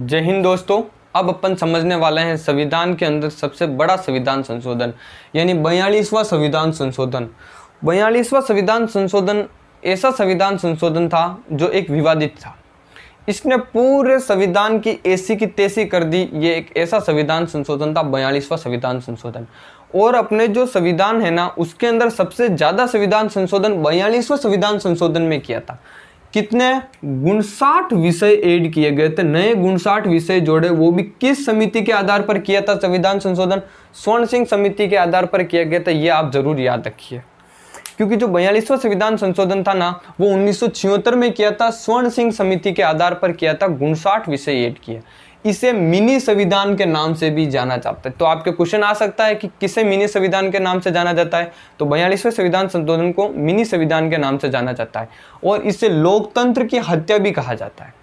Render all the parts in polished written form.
जय हिंद दोस्तों। अब अपन समझने वाले हैं संविधान के अंदर सबसे बड़ा संविधान संशोधन यानी 42वां संविधान संशोधन। 42वां संविधान संशोधन ऐसा संविधान संशोधन था जो एक विवादित था। इसने पूरे संविधान की ऐसी की तैसी कर दी। ये एक ऐसा संविधान संशोधन था 42वां संविधान संशोधन। और अपने जो संविधान है ना उसके अंदर सबसे ज़्यादा संविधान संशोधन 42वां संविधान संशोधन में किया था। कितने 59 विषय ऐड किए गए थे, नए 59 विषय जोड़े, वो भी किस समिति के आधार पर किया था संविधान संशोधन? स्वर्ण सिंह समिति के आधार पर किया गया था। ये आप जरूर याद रखिए, क्योंकि जो 42वां संविधान संशोधन था ना वो 1976 में किया था, स्वर्ण सिंह समिति के आधार पर किया था, 59 विषय ऐड किए। इसे मिनी संविधान के नाम से भी जाना जाता है। तो आपके क्वेश्चन आ सकता है कि किसे मिनी संविधान के नाम से जाना जाता है? तो 42वें संविधान संशोधन को मिनी संविधान के नाम से जाना जाता है और इसे लोकतंत्र की हत्या भी कहा जाता है।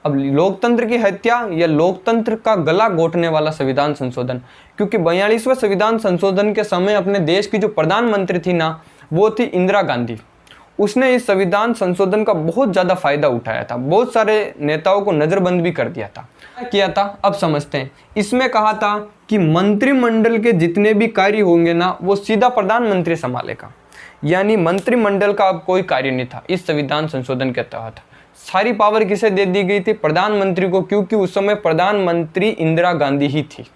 अब लोकतंत्र की हत्या या लोकतंत्र का गला घोटने वाला संविधान संशोधन, क्योंकि 42वें संविधान संशोधन के समय अपने देश की जो प्रधानमंत्री थी ना वो थी इंदिरा गांधी। उसने इस संविधान संशोधन का बहुत ज़्यादा फायदा उठाया था, बहुत सारे नेताओं को नज़रबंद भी कर दिया था। क्या किया था अब समझते हैं। इसमें कहा था कि मंत्रिमंडल के जितने भी कार्य होंगे ना वो सीधा प्रधानमंत्री संभालेगा, यानी मंत्रिमंडल का अब कोई कार्य नहीं था। इस संविधान संशोधन के तहत सारी पावर किसे दे दी गई थी? प्रधानमंत्री को, क्योंकि उस समय प्रधानमंत्री इंदिरा गांधी ही थी।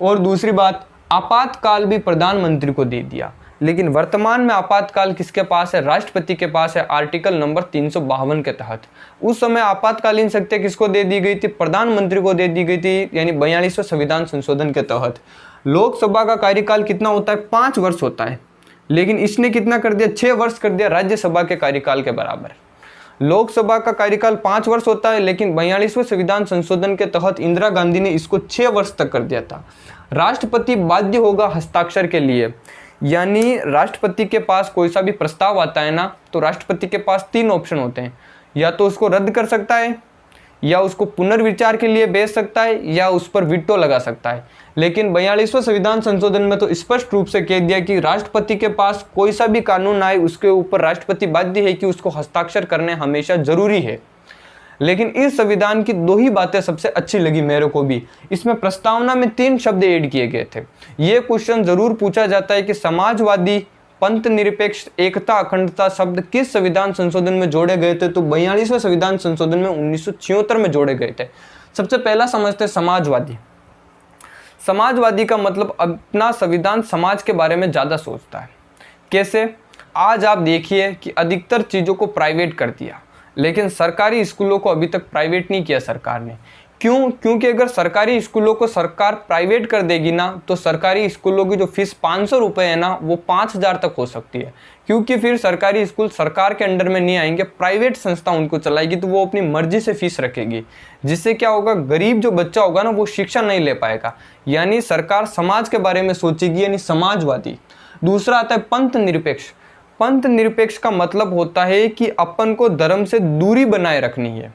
और दूसरी बात, आपातकाल भी प्रधानमंत्री को दे दिया। लेकिन वर्तमान में आपातकाल किसके पास है? राष्ट्रपति के पास है, आर्टिकल नंबर 352 के तहत। उस समय आपातकालीन शक्ति किसको दे दी गई थी? प्रधानमंत्री को दे दी गई थी, यानी 42वें संविधान संशोधन के तहत। लोकसभा का कार्यकाल कितना होता है? 5 वर्ष होता है, लेकिन इसने कितना कर दिया? 6 वर्ष कर दिया, राज्यसभा के कार्यकाल के बराबर। लोकसभा का कार्यकाल 5 वर्ष होता है, लेकिन 42वें संविधान संशोधन के तहत इंदिरा गांधी ने इसको 6 वर्ष तक कर दिया था। राष्ट्रपति बाध्य होगा हस्ताक्षर के लिए, यानी राष्ट्रपति के पास कोई सा भी प्रस्ताव आता है ना तो राष्ट्रपति के पास 3 ऑप्शन होते हैं, या तो उसको रद्द कर सकता है, या उसको पुनर्विचार के लिए भेज सकता है, या उस पर वीटो लगा सकता है। लेकिन 42वें संविधान संशोधन में तो स्पष्ट रूप से कह दिया कि राष्ट्रपति के पास कोई सा भी कानून आए उसके ऊपर राष्ट्रपति बाध्य है कि उसको हस्ताक्षर करने हमेशा जरूरी है। लेकिन इस संविधान की 2 ही बातें सबसे अच्छी लगी मेरे को भी। इसमें प्रस्तावना में 3 शब्द ऐड किए गए थे। ये क्वेश्चन जरूर पूछा जाता है कि समाजवादी, पंथ निरपेक्ष, एकता, अखंडता शब्द किस संविधान संशोधन में जोड़े गए थे? तो 42वें संविधान संशोधन में 1976 में जोड़े गए थे। सबसे पहला समझते हैं समाजवादी। समाजवादी का मतलब अपना संविधान समाज के बारे में ज़्यादा सोचता है। कैसे? आज आप देखिए कि अधिकतर चीज़ों को प्राइवेट कर दिया, लेकिन सरकारी स्कूलों को अभी तक प्राइवेट नहीं किया सरकार ने। क्यों? क्योंकि अगर सरकारी स्कूलों को सरकार प्राइवेट कर देगी ना तो सरकारी स्कूलों की जो फीस 500 रुपये है ना वो 5000 तक हो सकती है, क्योंकि फिर सरकारी स्कूल सरकार के अंडर में नहीं आएंगे, प्राइवेट संस्था उनको चलाएगी, तो वो अपनी मर्जी से फीस रखेगी। जिससे क्या होगा? गरीब जो बच्चा होगा ना वो शिक्षा नहीं ले पाएगा। यानी सरकार समाज के बारे में सोचेगी, यानी समाजवादी। दूसरा आता है पंथ निरपेक्ष। पंथ निरपेक्ष का मतलब होता है कि अपन को धर्म से दूरी बनाए रखनी है।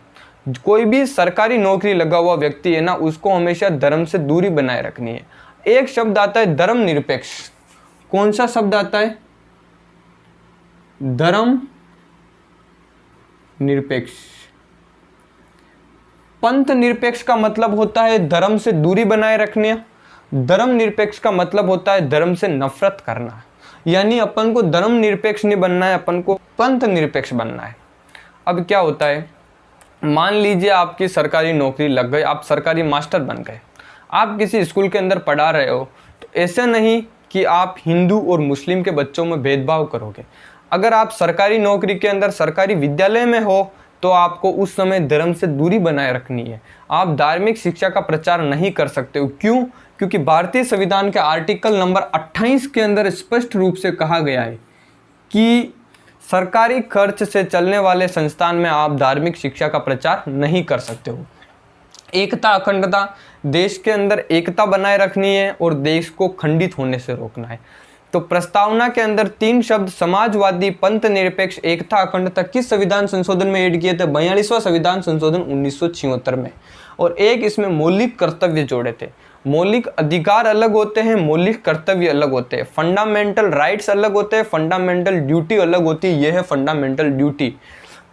कोई भी सरकारी नौकरी लगा हुआ व्यक्ति है ना उसको हमेशा धर्म से दूरी बनाए रखनी है। एक शब्द आता है धर्म निरपेक्ष। कौन सा शब्द आता है? धर्म निरपेक्ष। पंथ निरपेक्ष का मतलब होता है धर्म से दूरी बनाए रखनी है। धर्म निरपेक्ष का मतलब होता है धर्म से नफरत करना। यानी अपन को धर्म निरपेक्ष नहीं बनना है, अपन को पंथ निरपेक्ष बनना है। अब क्या होता है, मान लीजिए आपकी सरकारी नौकरी लग गई, आप सरकारी मास्टर बन गए, आप किसी स्कूल के अंदर पढ़ा रहे हो, तो ऐसे नहीं कि आप हिंदू और मुस्लिम के बच्चों में भेदभाव करोगे। अगर आप सरकारी नौकरी के अंदर सरकारी विद्यालय में हो तो आपको उस समय धर्म से दूरी बनाए रखनी है। आप धार्मिक शिक्षा का प्रचार नहीं कर सकते हो। क्यों? क्योंकि भारतीय संविधान के आर्टिकल नंबर 28 के अंदर स्पष्ट रूप से कहा गया है कि सरकारी खर्च से चलने वाले संस्थान में आप धार्मिक शिक्षा का प्रचार नहीं कर सकते हो। एकता, अखंडता, देश के अंदर एकता बनाए रखनी है और देश को खंडित होने से रोकना है। तो प्रस्तावना के अंदर 3 शब्द समाजवादी, पंथ निरपेक्ष, एकता, अखंडता किस संविधान संशोधन में ऐड किए थे? 42वां संविधान संशोधन 1976 में। और एक इसमें मौलिक कर्तव्य जोड़े थे। मौलिक अधिकार अलग होते हैं, मौलिक कर्तव्य अलग होते हैं। फंडामेंटल राइट्स अलग होते हैं, फंडामेंटल ड्यूटी अलग होती है। यह है फंडामेंटल ड्यूटी।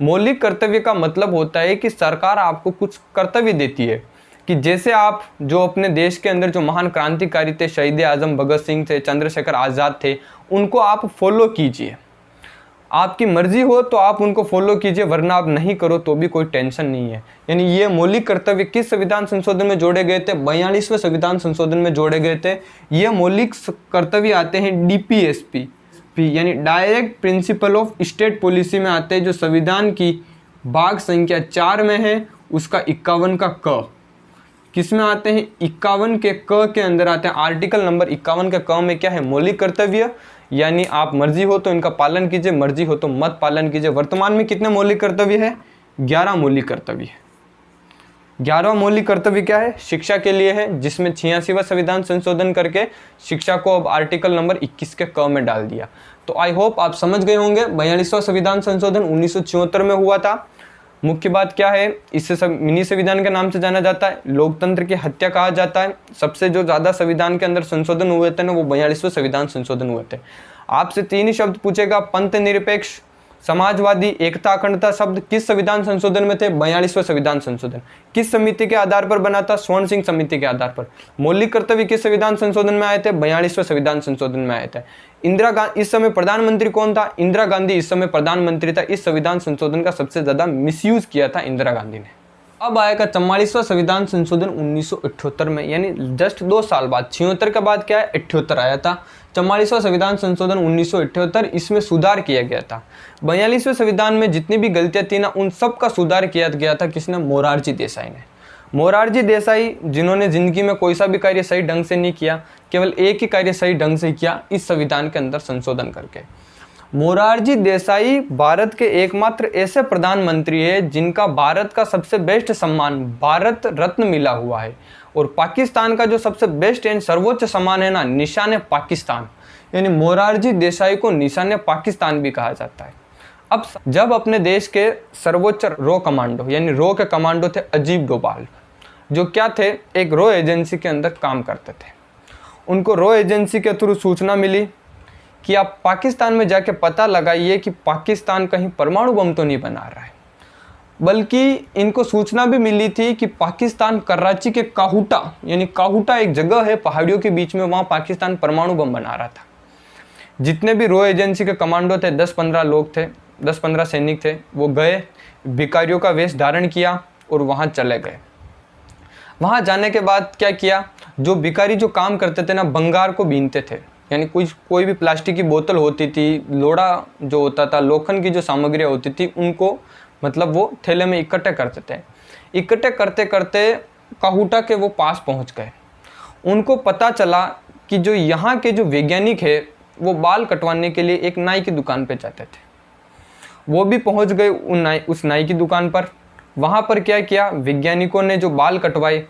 मौलिक कर्तव्य का मतलब होता है कि सरकार आपको कुछ कर्तव्य देती है, कि जैसे आप जो अपने देश के अंदर जो महान क्रांतिकारी थे, शहीद आजम भगत सिंह थे, चंद्रशेखर आज़ाद थे, उनको आप फॉलो कीजिए। आपकी मर्जी हो तो आप उनको फॉलो कीजिए, वरना आप नहीं करो तो भी कोई टेंशन नहीं है। यानी ये मौलिक कर्तव्य किस संविधान संशोधन में जोड़े गए थे? 42वें संविधान संशोधन में जोड़े गए थे। ये मौलिक कर्तव्य आते हैं डीपीएसपी यानी direct principle of state policy में आते हैं, जो संविधान की भाग संख्या 4 में है, उसका 51 का क। किस में आते हैं? 51 के क के अंदर आते हैं। आर्टिकल नंबर 51 के क में क्या है? मौलिक कर्तव्य, यानी आप मर्जी हो तो इनका पालन कीजिए, मर्जी हो तो मत पालन कीजिए। वर्तमान में कितने मौलिक कर्तव्य है? 11 मौलिक कर्तव्य है। 11वां मौलिक कर्तव्य क्या है? शिक्षा के लिए है, जिसमें 86वां संविधान संशोधन करके शिक्षा को अब आर्टिकल नंबर 21 के क में डाल दिया। तो आई होप आप समझ गए होंगे। 42वां संविधान संशोधन 1976 में हुआ था। मुख्य बात क्या है? इसे सब मिनी संविधान के नाम से जाना जाता है, लोकतंत्र की हत्या कहा जाता है। सबसे जो ज़्यादा संविधान के अंदर संशोधन हुए थे ना, वो 42वें संविधान संशोधन हुए थे। आपसे 3 ही शब्द पूछेगा, पंथ निरपेक्ष, समाजवादी, एकता अखंडता शब्द किस संविधान संशोधन में थे? 42वें संविधान संशोधन। किस समिति के आधार पर बना था? स्वर्ण सिंह समिति के आधार पर। मौलिक कर्तव्य किस संविधान संशोधन में आए थे? 42वें संविधान संशोधन में आए थे। इंदिरा गांधी इस समय प्रधानमंत्री कौन था? इंदिरा गांधी इस समय प्रधानमंत्री था। इस संविधान संशोधन का सबसे ज्यादा मिसयूज किया था इंदिरा गांधी ने। अब आएगा 44वां संविधान संशोधन 1978 में, यानी जस्ट 2 साल बाद। 76 के बाद क्या है? 78 आया था। 44वां संविधान संशोधन 1978, इसमें सुधार किया गया था। 42वें संविधान में जितनी भी गलतियां थी ना, उन सब का सुधार किया गया था। किसने? मोरारजी देसाई ने। मोरारजी देसाई, जिन्होंने जिंदगी में कोई सा भी कार्य सही ढंग से नहीं किया, केवल एक ही कार्य सही ढंग से किया इस संविधान के अंदर संशोधन करके। मोरारजी देसाई भारत के एकमात्र ऐसे प्रधानमंत्री है जिनका भारत का सबसे बेस्ट सम्मान भारत रत्न मिला हुआ है। और पाकिस्तान का जो सबसे बेस्ट एंड सर्वोच्च सम्मान है ना, निशान पाकिस्तान, यानी मोरारजी देसाई को निशान पाकिस्तान भी कहा जाता है। अब जब अपने देश के सर्वोच्च रो कमांडो, यानी रो के कमांडो थे अजीब डोभाल, जो क्या थे? एक रो एजेंसी के अंदर काम करते थे। उनको रो एजेंसी के थ्रू सूचना मिली कि आप पाकिस्तान में जाके पता लगाइए कि पाकिस्तान कहीं परमाणु बम तो नहीं बना रहा है। बल्कि इनको सूचना भी मिली थी कि पाकिस्तान कराची के काहूटा, यानी काहूटा एक जगह है पहाड़ियों के बीच में, वहाँ पाकिस्तान परमाणु बम बना रहा था। जितने भी रो एजेंसी के कमांडो थे, 10-15 लोग थे, 10-15 सैनिक थे, वो गए, भिखारियों का वेश धारण किया और वहाँ चले गए। वहाँ जाने के बाद क्या किया? जो भिखारी जो काम करते थे ना, बंगार को बीनते थे, यानी कोई भी प्लास्टिक की बोतल होती थी, लोड़ा जो होता था, लोखंड की जो सामग्रियाँ होती थी, उनको मतलब वो थैले में इकट्ठे करते थे। इकट्ठे करते करते काहूटा के वो पास पहुंच गए। उनको पता चला कि जो यहाँ के जो वैज्ञानिक है, वो बाल कटवाने के लिए एक नाई की दुकान पे जाते थे। वो भी पहुंच गए उस नाई की दुकान पर। वहाँ पर क्या किया? वैज्ञानिकों ने जो बाल कटवाए,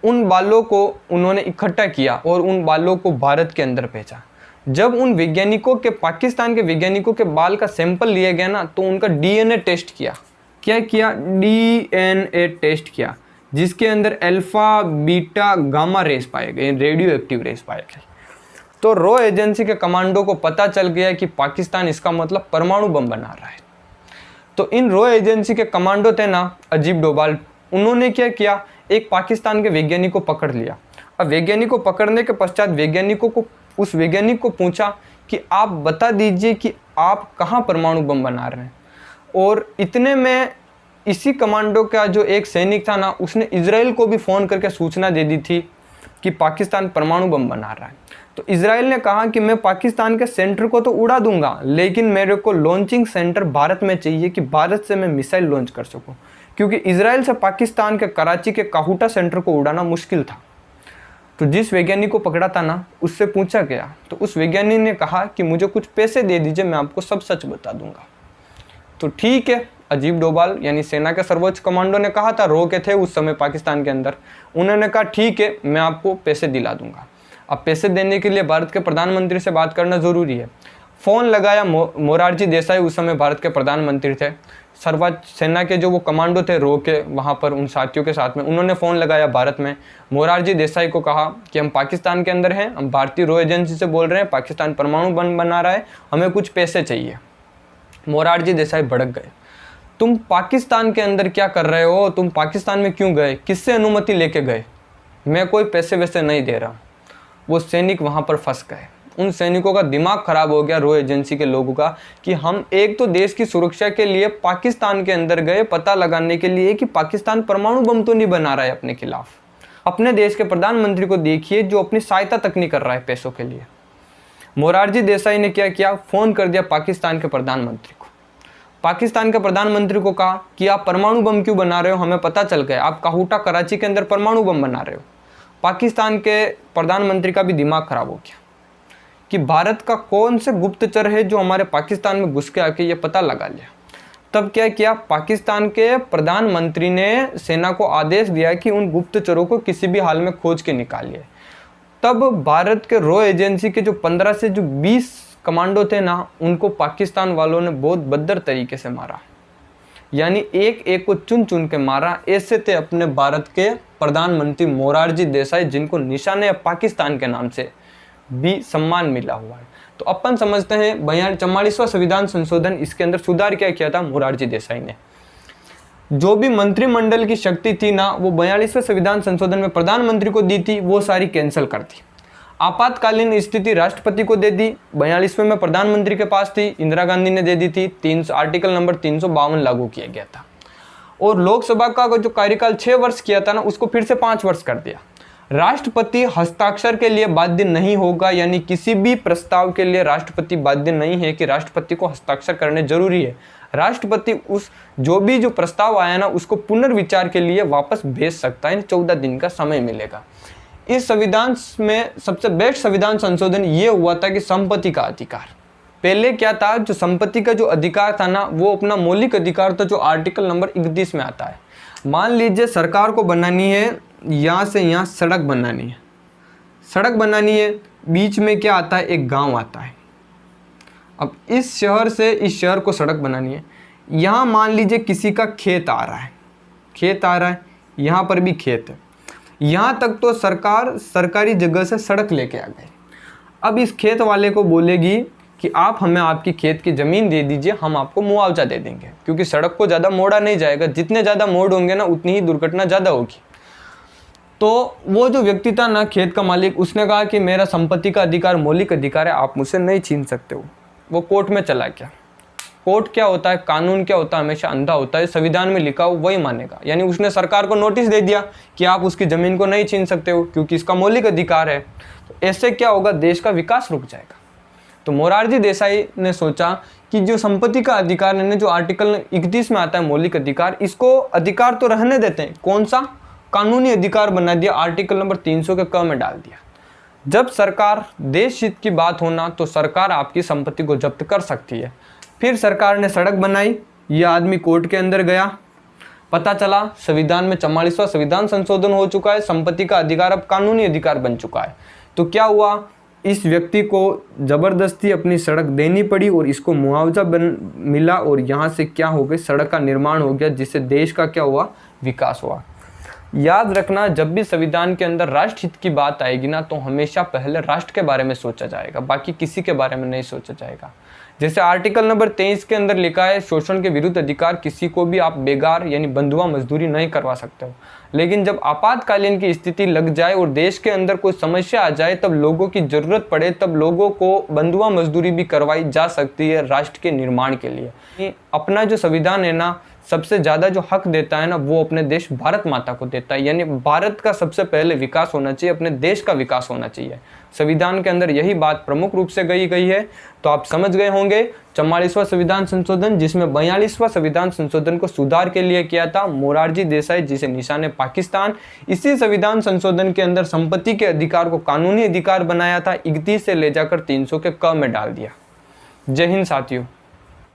उन बालों को उन्होंने इकट्ठा किया और उन बालों को भारत के अंदर भेजा। जब उन वैज्ञानिकों के, पाकिस्तान के वैज्ञानिकों के बाल का सैंपल लिया गया ना, तो उनका डीएनए टेस्ट किया। क्या किया? डीएनए टेस्ट किया, जिसके अंदर अल्फा, बीटा, गामा रेस पाए गए, रेडियो एक्टिव रेस पाए गए। तो रो एजेंसी के कमांडो को पता चल गया कि पाकिस्तान, इसका मतलब परमाणु बम बना रहा है। तो इन रो एजेंसी के कमांडो थे ना अजीब डोभाल, उन्होंने क्या किया? एक पाकिस्तान के वैज्ञानिक को पकड़ लिया। अब वैज्ञानिक को पकड़ने के पश्चात उस वैज्ञानिक को पूछा कि आप बता दीजिए कि आप कहाँ परमाणु बम बना रहे हैं। और इतने में इसी कमांडो का जो एक सैनिक था ना, उसने इजराइल को भी फ़ोन करके सूचना दे दी थी कि पाकिस्तान परमाणु बम बना रहा है। तो इजराइल ने कहा कि मैं पाकिस्तान के सेंटर को तो उड़ा दूंगा, लेकिन मेरे को लॉन्चिंग सेंटर भारत में चाहिए कि भारत से मैं मिसाइल लॉन्च कर सकूं, क्योंकि इजराइल से पाकिस्तान के कराची के काहूटा सेंटर को उड़ाना मुश्किल था। तो जिस वैज्ञानिक को पकड़ा था ना, उससे पूछा गया, तो उस वैज्ञानिक ने कहा कि मुझे कुछ पैसे दे दीजिए, मैं आपको सब सच बता दूंगा। तो ठीक है, अजीब डोभाल यानी सेना के सर्वोच्च कमांडो ने कहा था, रो के थे उस समय पाकिस्तान के अंदर, उन्होंने कहा ठीक है, मैं आपको पैसे दिला दूंगा। अब पैसे देने के लिए भारत के प्रधानमंत्री से बात करना ज़रूरी है। फ़ोन लगाया, मोरारजी देसाई उस समय भारत के प्रधानमंत्री थे। सर्वोच्च सेना के जो वो कमांडो थे रो के, वहाँ पर उन साथियों के साथ में, उन्होंने फ़ोन लगाया भारत में। मोरारजी देसाई को कहा कि हम पाकिस्तान के अंदर हैं, हम भारतीय रो एजेंसी से बोल रहे हैं, पाकिस्तान परमाणु बम बना रहा है, हमें कुछ पैसे चाहिए। मोरारजी देसाई भड़क गए। तुम पाकिस्तान के अंदर क्या कर रहे हो, तुम पाकिस्तान में क्यों गए, किससे अनुमति लेके गए, मैं कोई पैसे वैसे नहीं दे रहा। वो सैनिक वहाँ पर फंस गए। उन सैनिकों का दिमाग खराब हो गया, रॉ एजेंसी के लोगों का, कि हम एक तो देश की सुरक्षा के लिए पाकिस्तान के अंदर गए पता लगाने के लिए कि पाकिस्तान परमाणु बम तो नहीं बना रहा है अपने खिलाफ। अपने देश के प्रधानमंत्री को देखिए जो अपनी सहायता तक नहीं कर रहा है पैसों के लिए। मोरारजी देसाई ने क्या किया, फ़ोन कर दिया पाकिस्तान के प्रधानमंत्री को। पाकिस्तान के प्रधानमंत्री को कहा कि आप परमाणु बम क्यों बना रहे हो, हमें पता चल गया आप काहूटा कराची के अंदर परमाणु बम बना रहे हो। पाकिस्तान के प्रधानमंत्री का भी दिमाग खराब हो गया कि भारत का कौन से गुप्तचर है जो हमारे पाकिस्तान में घुस के आके ये पता लगा लिया। तब क्या किया, पाकिस्तान के प्रधानमंत्री ने सेना को आदेश दिया कि उन गुप्तचरों को किसी भी हाल में खोज के निकालिए। तब भारत के रॉ एजेंसी के जो 15 से जो 20 कमांडो थे ना, उनको पाकिस्तान वालों ने बहुत बदतर तरीके से मारा, यानी एक एक को चुन चुन के मारा। ऐसे थे अपने भारत के प्रधानमंत्री मोरारजी देसाई, जिनको निशाने पाकिस्तान के नाम से भी सम्मान मिला हुआ है। तो अपन समझते हैं 44वां संविधान संशोधन, इसके अंदर सुधार क्या किया था मोरारजी देसाई ने। जो भी मंत्रिमंडल की शक्ति थी ना, वो 42वें संविधान संशोधन में प्रधानमंत्री को दी थी, वो सारी कैंसिल कर दी। आपातकालीन स्थिति राष्ट्रपति को दे दी, 42वें में प्रधानमंत्री के पास थी, इंदिरा गांधी ने दे दी थी। आर्टिकल नंबर 352 लागू किया गया था। और लोकसभा का जो कार्यकाल 6 वर्ष किया था ना, उसको फिर से 5 वर्ष कर दिया। राष्ट्रपति हस्ताक्षर के लिए बाध्य नहीं होगा, यानी किसी भी प्रस्ताव के लिए राष्ट्रपति बाध्य नहीं है कि राष्ट्रपति को हस्ताक्षर करने जरूरी है। राष्ट्रपति उस जो प्रस्ताव आया ना, उसको पुनर्विचार के लिए वापस भेज सकता है, 14 दिन का समय मिलेगा। इस संविधान में सबसे बेस्ट संविधान संशोधन ये हुआ था कि संपत्ति का अधिकार। पहले क्या था, जो संपत्ति का जो अधिकार था ना, वो अपना मौलिक अधिकार था, जो आर्टिकल नंबर 31 में आता है। मान लीजिए सरकार को बनानी है, यहाँ से यहाँ सड़क बनानी है, सड़क बनानी है, बीच में क्या आता है, एक गांव आता है। अब इस शहर से इस शहर को सड़क बनानी है। यहाँ मान लीजिए किसी का खेत आ रहा है, खेत आ रहा है, यहाँ पर भी खेत है। यहाँ तक तो सरकार सरकारी जगह से सड़क लेके आ गई। अब इस खेत वाले को बोलेगी कि आप हमें आपकी खेत की ज़मीन दे दीजिए, हम आपको मुआवजा दे देंगे, क्योंकि सड़क को ज़्यादा मोड़ा नहीं जाएगा, जितने ज़्यादा मोड़ होंगे ना उतनी ही दुर्घटना ज़्यादा होगी। तो वो जो व्यक्ति था ना, खेत का मालिक, उसने कहा कि मेरा संपत्ति का अधिकार मौलिक अधिकार है, आप मुझसे नहीं छीन सकते हो। वो कोर्ट में चला गया। कोर्ट क्या होता है, कानून क्या होता है, हमेशा अंधा होता है, संविधान में लिखा हो वही मानेगा। यानी उसने सरकार को नोटिस दे दिया कि आप उसकी ज़मीन को नहीं छीन सकते हो, क्योंकि इसका मौलिक अधिकार है। तो ऐसे क्या होगा, देश का विकास रुक जाएगा। तो मोरारजी देसाई ने सोचा कि जो संपत्ति का अधिकार है, जो आर्टिकल 31 में आता है मौलिक अधिकार, इसको अधिकार तो रहने देते हैं, कौन सा, कानूनी अधिकार बना दिया, आर्टिकल नंबर 300 के क में डाल दिया। जब सरकार देश हित की बात होना, तो सरकार आपकी संपत्ति को जब्त कर सकती है। फिर सरकार ने सड़क बनाई, यह आदमी कोर्ट के अंदर गया, पता चला संविधान में 44वां संविधान संशोधन हो चुका है, संपत्ति का अधिकार अब कानूनी अधिकार बन चुका है। तो क्या हुआ, इस व्यक्ति को ज़बरदस्ती अपनी सड़क देनी पड़ी और इसको मुआवजा मिला, और यहाँ से क्या हो गया, सड़क का निर्माण हो गया, जिससे देश का क्या हुआ, विकास हुआ। याद रखना, जब भी संविधान के अंदर राष्ट्र हित की बात आएगी ना, तो हमेशा पहले राष्ट्र के बारे में सोचा जाएगा, बाकी किसी के बारे में नहीं सोचा जाएगा। जैसे आर्टिकल नंबर 23 के अंदर लिखा है, शोषण के विरुद्ध अधिकार, किसी को भी आप बेगार यानी बंधुआ मजदूरी नहीं करवा सकते हो। लेकिन जब आपातकालीन की स्थिति लग जाए और देश के अंदर कोई समस्या आ जाए, तब लोगों की जरूरत पड़े, तब लोगों को बंधुआ मजदूरी भी करवाई जा सकती है राष्ट्र के निर्माण के लिए। अपना जो संविधान है ना, सबसे ज़्यादा जो हक देता है ना, वो अपने देश भारत माता को देता है। यानी भारत का सबसे पहले विकास होना चाहिए, अपने देश का विकास होना चाहिए। संविधान के अंदर यही बात प्रमुख रूप से गई है। तो आप समझ गए होंगे 44वां संविधान संशोधन, जिसमें 42वां संविधान संशोधन को सुधार के लिए किया था मोरारजी देसाई, जिसे निशाने पाकिस्तान। इसी संविधान संशोधन के अंदर संपत्ति के अधिकार को कानूनी अधिकार बनाया था, 31 से ले जाकर 300 के क में डाल दिया। जय हिंद साथियों।